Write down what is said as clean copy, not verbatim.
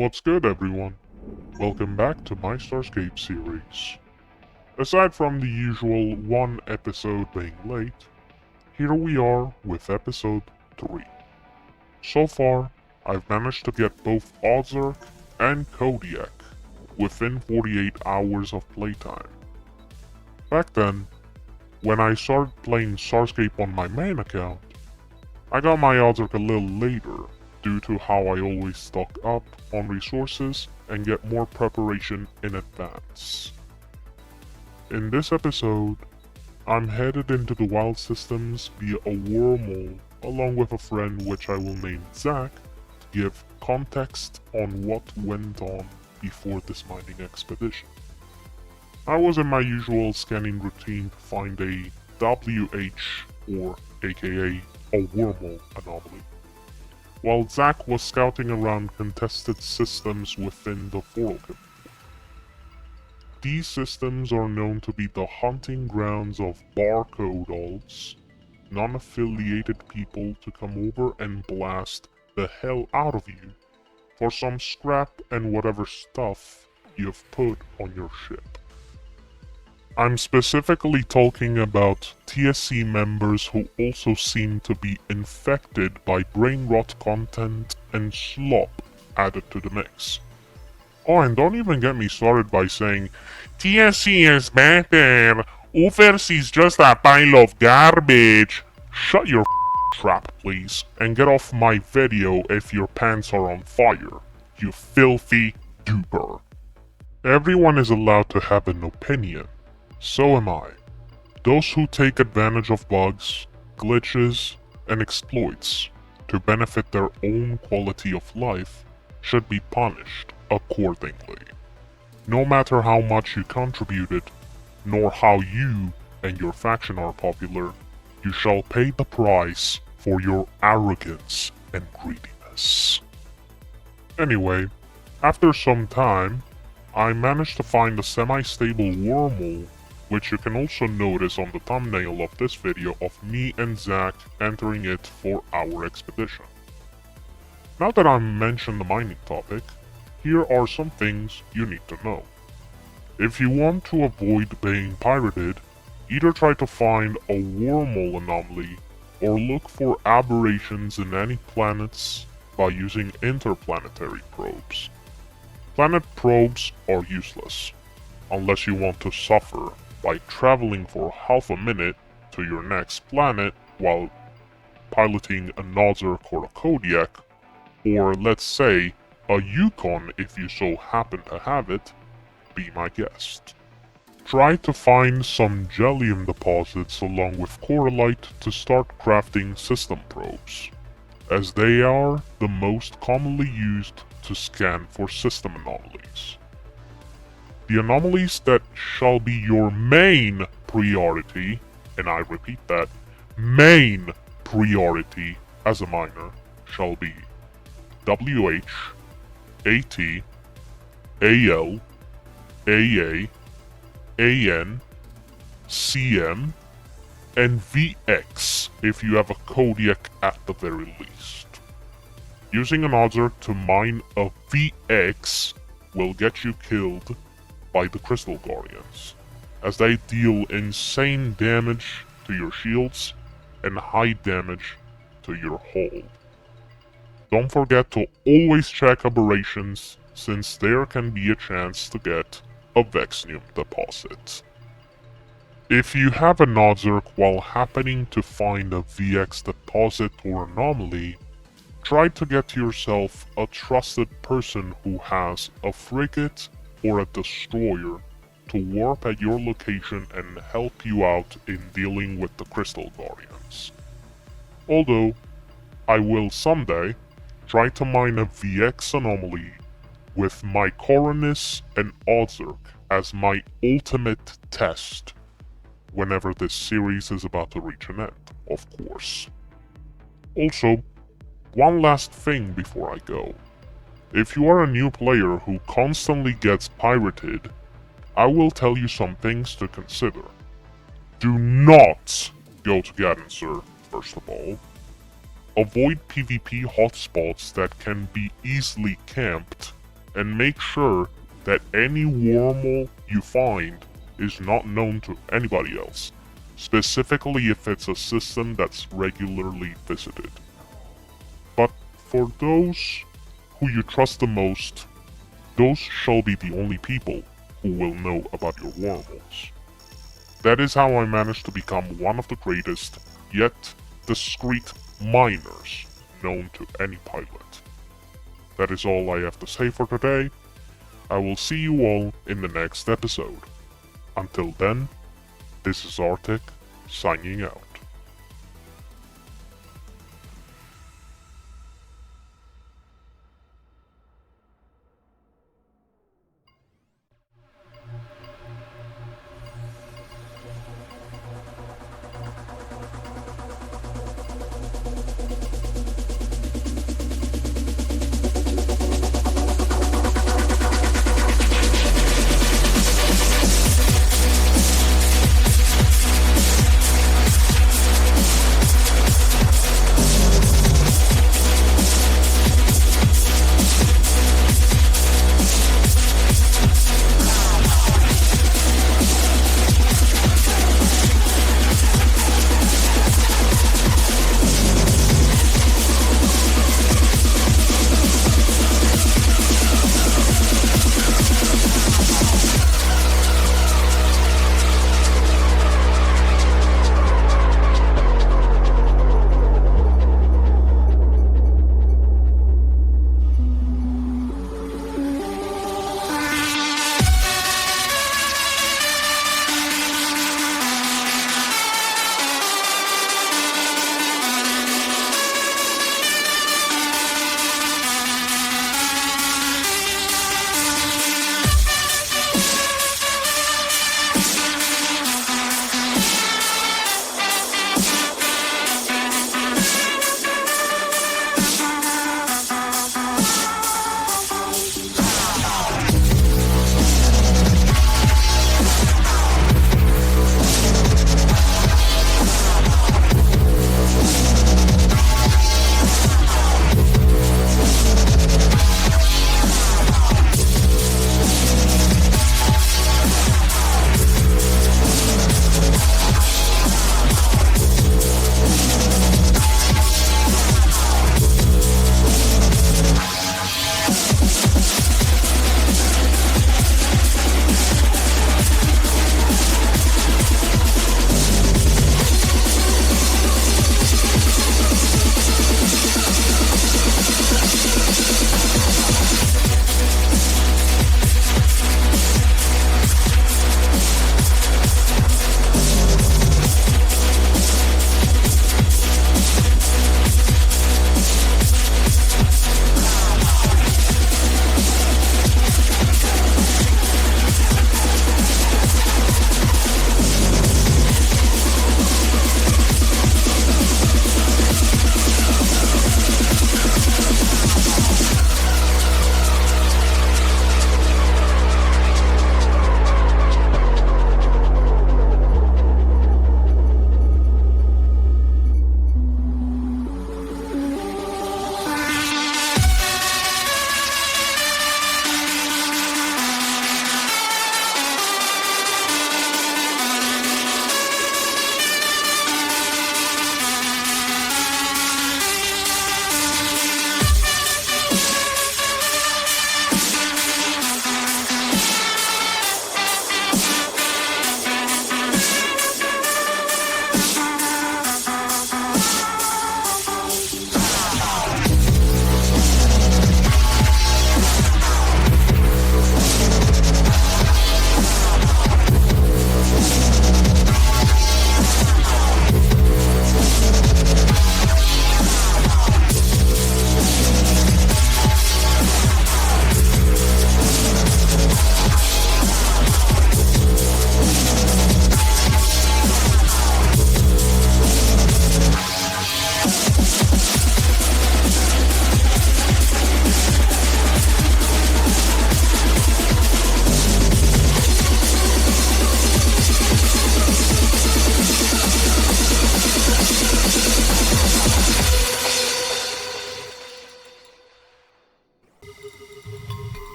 What's good, everyone? Welcome back to my Starscape series. Aside from the usual one episode being late, here we are with episode 3. So far, I've managed to get both Ozark and Kodiak within 48 hours of playtime. Back then, when I started playing Starscape on my main account, I got my Ozark a little later due to how I always stock up on resources and get more preparation in advance. In this episode, I'm headed into the wild systems via a wormhole along with a friend which I will name Zach to give context on what went on before this mining expedition. I was in my usual scanning routine to find a WH or aka a wormhole anomaly, while Zach was scouting around contested systems within the Foralchem. These systems are known to be the hunting grounds of barcode alts, non-affiliated people to come over and blast the hell out of you for some scrap and whatever stuff you've put on your ship. I'm specifically talking about TSC members who also seem to be infected by brain rot content and slop added to the mix. Oh, and don't even get me started by saying, TSC is better, Ufers is just a pile of garbage. Shut your trap, please, and get off my video if your pants are on fire, you filthy duper. Everyone is allowed to have an opinion. So am I. Those who take advantage of bugs, glitches, and exploits to benefit their own quality of life should be punished accordingly. No matter how much you contributed, nor how you and your faction are popular, you shall pay the price for your arrogance and greediness. Anyway, after some time, I managed to find a semi-stable wormhole, which you can also notice on the thumbnail of this video of me and Zach entering it for our expedition. Now that I've mentioned the mining topic, here are some things you need to know. If you want to avoid being pirated, either try to find a wormhole anomaly or look for aberrations in any planets by using interplanetary probes. Planet probes are useless, unless you want to suffer by traveling for half a minute to your next planet while piloting a Ozark or a Kodiak, or let's say a Yukon if you so happen to have it. Be my guest. Try to find some Jellium deposits along with Coralite to start crafting system probes, as they are the most commonly used to scan for system anomalies. The anomalies that shall be your main priority, and I repeat that, main priority as a miner, shall be WH, AT, AL, AA, AN, CM, and VX if you have a Kodiak at the very least. Using an Ozark to mine a VX will get you killed by the Crystal Guardians, as they deal insane damage to your shields and high damage to your hull. Don't forget to always check aberrations, since there can be a chance to get a Vexnium deposit. If you have an Ozark while happening to find a VX deposit or anomaly, try to get yourself a trusted person who has a frigate or a destroyer to warp at your location and help you out in dealing with the Crystal Guardians. Although, I will someday try to mine a VX anomaly with my Coronis and Ozark as my ultimate test whenever this series is about to reach an end, of course. Also, one last thing before I go. If you are a new player who constantly gets pirated, I will tell you some things to consider. Do not go to Gadensir, first of all. Avoid PvP hotspots that can be easily camped and make sure that any wormhole you find is not known to anybody else, specifically if it's a system that's regularly visited. But for those who you trust the most, those shall be the only people who will know about your wormholes. That is how I managed to become one of the greatest, yet discreet miners known to any pilot. That is all I have to say for today. I will see you all in the next episode. Until then, this is Arctic, signing out.